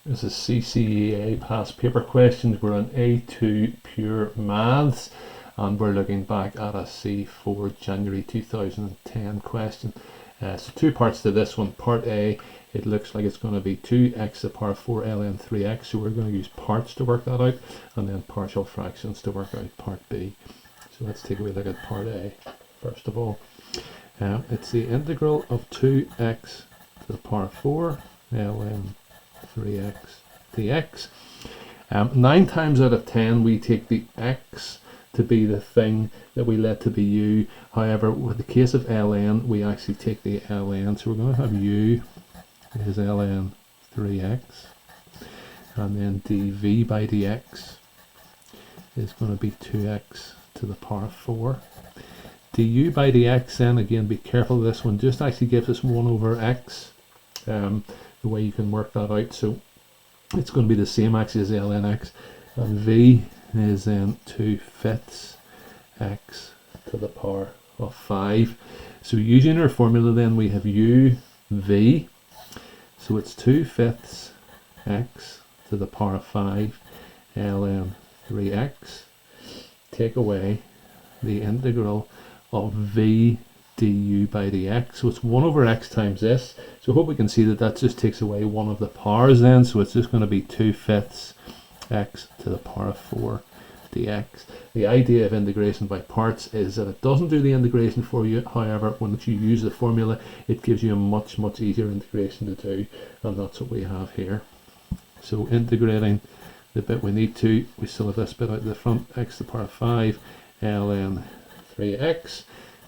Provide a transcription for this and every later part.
This is CCEA past paper questions. We're on A2 Pure Maths and we're looking back at a C4 January 2010 question. So two parts to this one. Part A, it looks like it's going to be 2x to the power 4 ln 3x, so we're going to use parts to work that out, and then partial fractions to work out part B. So let's take a wee look at part A first of all. It's the integral of 2x to the power 4 ln 3x dx. 9 times out of 10 we take the x to be the thing that we let to be u. However, with the case of ln, we actually take the ln, so we're going to have u is ln 3x, and then dv by dx is going to be 2x to the power 4. du by dx, then again, be careful of this one, just actually gives us 1 over x, the way you can work that out. So it's going to be the same actually as ln x, and v is then 2/5 x to the power of 5. So using our formula then, we have u v, so it's 2/5 x to the power of 5 ln 3x, take away the integral of v du by dx, so it's 1 over x times this. So I hope we can see that that just takes away one of the powers then, so it's just going to be 2/5 x to the power of 4 dx. The idea of integration by parts is that it doesn't do the integration for you. However, when you use the formula, it gives you a much easier integration to do, and that's what we have here. So integrating the bit we need to, we still have this bit out the front, x to the power of 5 ln 3x,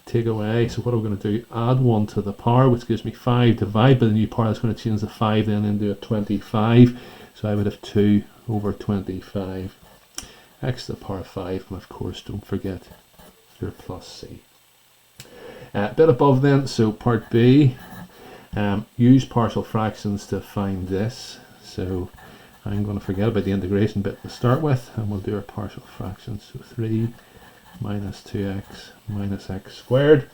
take away, so what are we going to do? Add 1 to the power, which gives me 5, divide by the new power, that's going to change the 5 then into a 25, so I would have 2 over 25 x to the power of 5, and of course don't forget your plus c. A bit above then, so part B, use partial fractions to find this. So I'm going to forget about the integration bit to start with, and we'll do our partial fractions. So 3 minus 2x minus x squared.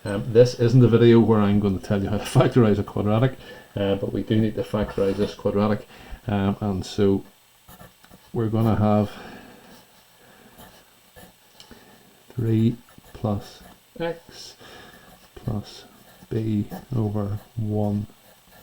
This isn't a video where I'm going to tell you how to factorize a quadratic, but we do need to factorize this quadratic, and so we're going to have 3 plus x plus b over 1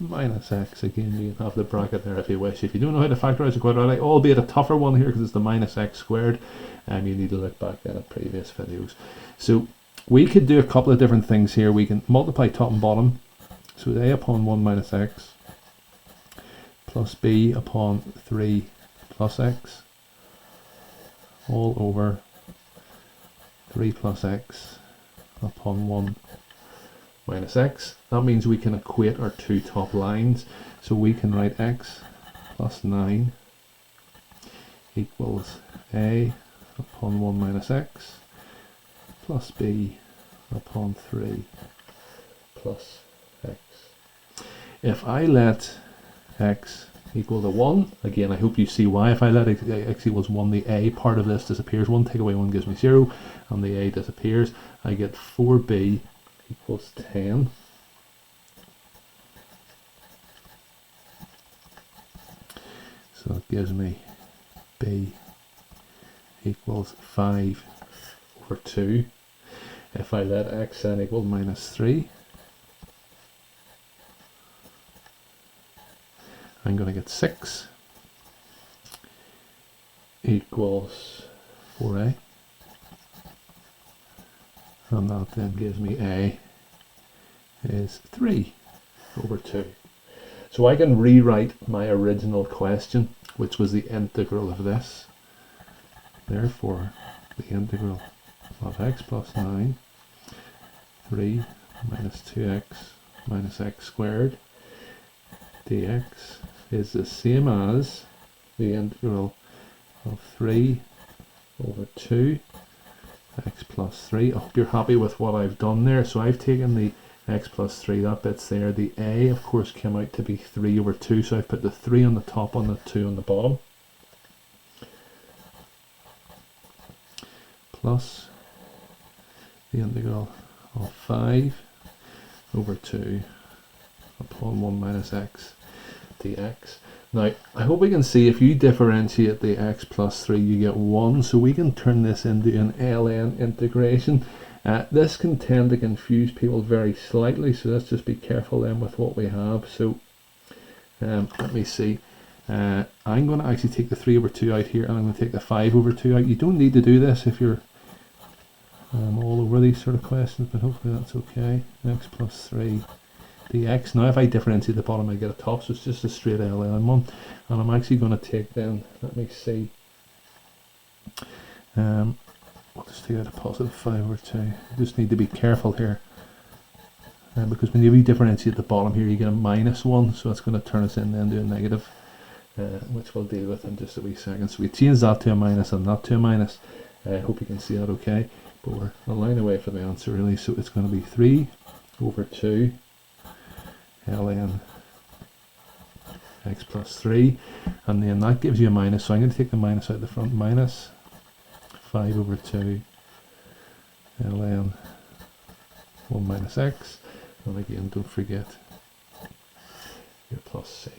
minus x. Again, you can have the bracket there if you wish. If you don't know how to factorize a quadratic, albeit a tougher one here because it's the minus x squared, you need to look back then at previous videos. So we could do a couple of different things here. We can multiply top and bottom, so a upon 1 minus x plus b upon 3 plus x all over 3 plus x upon 1 minus x. That means we can equate our two top lines. So we can write x plus 9 equals a upon 1 minus x plus b upon 3 plus x. If I let x equal to 1, again I hope you see why. If I let x equals 1, the a part of this disappears. 1 take away 1 gives me 0, and the a disappears. I get 4b equals 10. So it gives me b equals 5 over 2. If I let x then equal minus 3, I'm going to get 6 equals 4a, and that then gives me a is 3 over 2. So I can rewrite my original question, which was the integral of this. Therefore, the integral of x plus 9, 3 minus 2x minus x squared dx is the same as the integral of 3 over 2 x plus 3. I hope you're happy with what I've done there. So I've taken the x plus 3, that bit's there. The a, of course, came out to be 3 over 2, so I've put the 3 on the top and the 2 on the bottom. Plus the integral of 5 over 2 upon 1 minus x dx. Now, I hope we can see if you differentiate the x plus 3, you get 1. So we can turn this into an ln integration. This can tend to confuse people very slightly, so let's just be careful then with what we have. So let me see. I'm going to actually take the 3 over 2 out here, and I'm going to take the 5 over 2 out. You don't need to do this if you're all over these sort of questions, but hopefully that's okay. X plus 3 dx. Now if I differentiate the bottom, I get a top, so it's just a straight ln one. And I'm actually going to take then, let me see, we'll just take out a positive 5 over 2. You just need to be careful here, because when you differentiate the bottom here, you get a minus 1, so it's going to turn us in then to a negative, which we'll deal with in just a wee second. So we change that to a minus and that to a minus. I hope you can see that okay, but we're a line away from the answer really. So it's going to be 3 over 2 ln x plus 3, and then that gives you a minus, so I'm going to take the minus out the front, minus 5 over 2 ln 1 minus x, and again don't forget your plus c.